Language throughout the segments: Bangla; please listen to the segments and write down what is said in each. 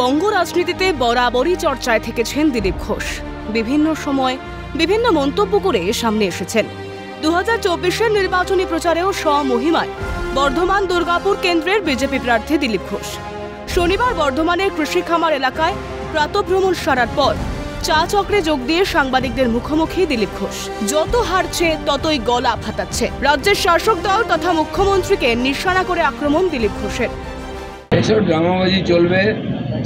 বঙ্গ রাজনীতিতে বরাবরই চর্চায় থেকেছেন দিলীপ ঘোষ। বিভিন্ন সময় বিভিন্ন মন্তব্য করে সামনে এসেছেন। 2024-এর নির্বাচনী প্রচারেও স্বমহিমায় বর্ধমান দুর্গাপুর কেন্দ্রের বিজেপি প্রার্থী দিলীপ ঘোষ। শনিবার বর্ধমানের কৃষি খামার এলাকায় প্রাতঃভ্রমণ সারার পর চা চক্রে যোগ দিয়ে সাংবাদিকদের মুখোমুখি দিলীপ ঘোষ। যত হারছে ততই গলা ফাটাচ্ছে। রাজ্যের শাসক দল তথা মুখ্যমন্ত্রীকে নিশানা করে আক্রমণ দিলীপ ঘোষের। এসব ড্রামাবাজি চলবে,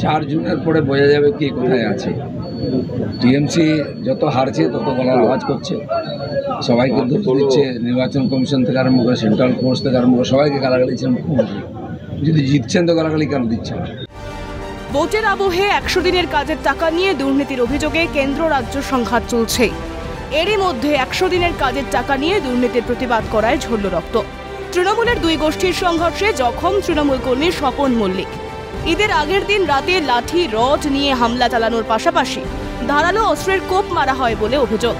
4 জুনের পরে বোঝা যাবে কে কোথায় আছে। টিএমসি যত হারছে তত গলার আওয়াজ করছে, সবাইকে দোষ দিচ্ছে। নির্বাচন কমিশন থেকে আরম্ভ করে সেন্ট্রাল ফোর্স থেকে আরম্ভ করে সবাইকে গালাগালি দিচ্ছেন মুখ্যমন্ত্রী। যদি জিতছেন তো গালাগালি কেন দিচ্ছেন? ভোটের আবহে 100 দিনের কাজের টাকা নিয়ে দুর্নীতির অভিযোগে কেন্দ্র রাজ্য সংঘাত চলছে। এরই মধ্যে 100 দিনের কাজের টাকা নিয়ে দুর্নীতির প্রতিবাদ করায় ঝরল রক্ত। তৃণমূলের দুই গোষ্ঠীর সংঘর্ষে জখম তৃণমূল কর্মী স্বপন মল্লিক। ঈদের আগের দিন রাতে লাঠি রড নিয়ে হামলা চালানোর পাশাপাশি ধারালো অস্ত্রের কোপ মারা হয় বলে অভিযোগ।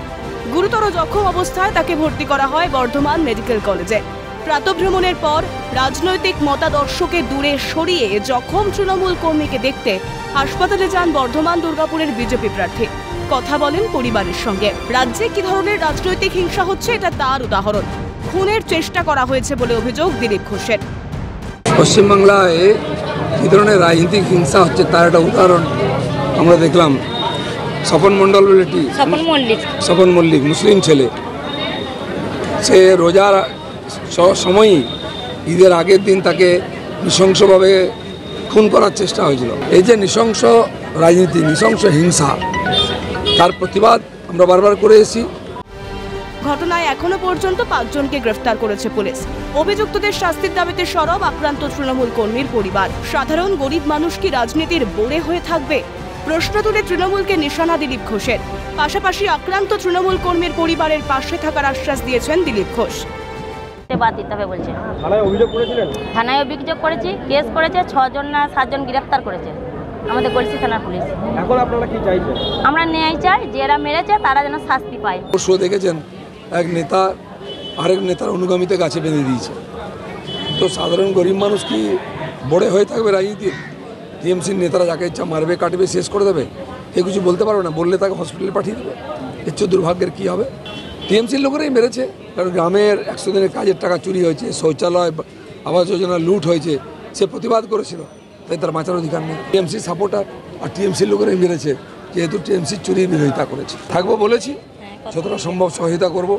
গুরুতর জখম অবস্থায় তাকে ভর্তি করা হয় বর্ধমান মেডিকেল কলেজে। প্রাতঃভ্রমণের পর রাজনৈতিক মতাদর্শকে দূরে সরিয়ে জখম তৃণমূল কর্মীকে দেখতে হাসপাতালে যান বর্ধমান দুর্গাপুরের বিজেপি প্রার্থী। কথা বলেন পরিবারের সঙ্গে। রাজ্যে কি ধরনের রাজনৈতিক হিংসা হচ্ছে এটা তার উদাহরণ। খুনের চেষ্টা করা হয়েছে বলে অভিযোগ দিলীপ ঘোষের। পশ্চিমবাংলায় কি ধরনের রাজনৈতিক হিংসা হচ্ছে তার একটা উদাহরণ আমরা দেখলাম। স্বপন মণ্ডল বলে স্বপন মল্লিক মুসলিম ছেলে, সে রোজার সময়ই ঈদের আগের দিন তাকে নৃশংসভাবে খুন করার চেষ্টা হয়েছিল। এই যে নৃশংস রাজনীতি, নৃশংস হিংসা, তার প্রতিবাদ আমরা বারবার করে এসেছি। ঘটনায় এখনো পর্যন্ত 5 জনকে গ্রেফতার করেছে পুলিশ। অভিযুক্তদের শাস্তির দাবিতে সরব আক্রান্ত তৃণমূল কর্মীর পরিবার। সাধারণ গরিব মানুষ কি রাজনীতির বোড়ে হয়ে থাকবে? প্রশ্ন তুলে তৃণমূলকে নিশানা দিলীপ ঘোষের। পাশাপাশি আক্রান্ত তৃণমূল কর্মীর পরিবারের পাশে থাকার আশ্বাস দিয়েছেন দিলীপ ঘোষ। বাদ দিতে হবে বলছে। থানায় অভিযোগ করেছিলেন? থানায় অভিযোগ করেছি, কেস করেছে, 6 জন না 7 জন গ্রেফতার করেছে আমাদের গলসি থানার পুলিশ। এখন আপনারা কি চাইছেন? আমরা ন্যায় চাই, যারা মেরেছে তারা যেন শাস্তি পায়। শো দেখেছেন, এক নেতা আরেক নেতার অনুগামীতে গাছে বেঁধে দিয়েছে। তো সাধারণ গরিব মানুষ কি বড়ে হয়ে থাকবে রাজনীতির? টিএমসির নেতারা যাকে ইচ্ছা মারবে, কাটবে, শেষ করে দেবে, কেউ কিছু বলতে পারবে না। বললে তাকে হসপিটালে পাঠিয়ে দেবে। এর চেয়ে দুর্ভাগ্যের কী হবে? টিএমসির লোকেরাই মেরেছে। কারণ গ্রামের 100 দিনের কাজের টাকা চুরি হয়েছে, শৌচালয় আবাস যোজনা লুট হয়েছে, সে প্রতিবাদ করেছিল, তাই তার বাঁচার অধিকার নেই। টিএমসির সাপোর্টার আর টিএমসির লোকেরাই মেরেছে, যেহেতু টিএমসির চুরির বিরোধিতা করেছে। থাকবো বলেছি, যতটা সম্ভব সহায়তা করব।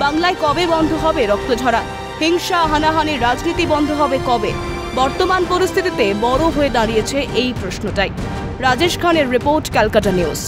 বাংলায় কবে বন্ধ হবে রক্তঝরা? হিংসা হানাহানির রাজনীতি বন্ধ হবে কবে? বর্তমান পরিস্থিতিতে বড় হয়ে দাঁড়িয়েছে এই প্রশ্নটাই। রাজেশ খানের রিপোর্ট, ক্যালকাটা নিউজ।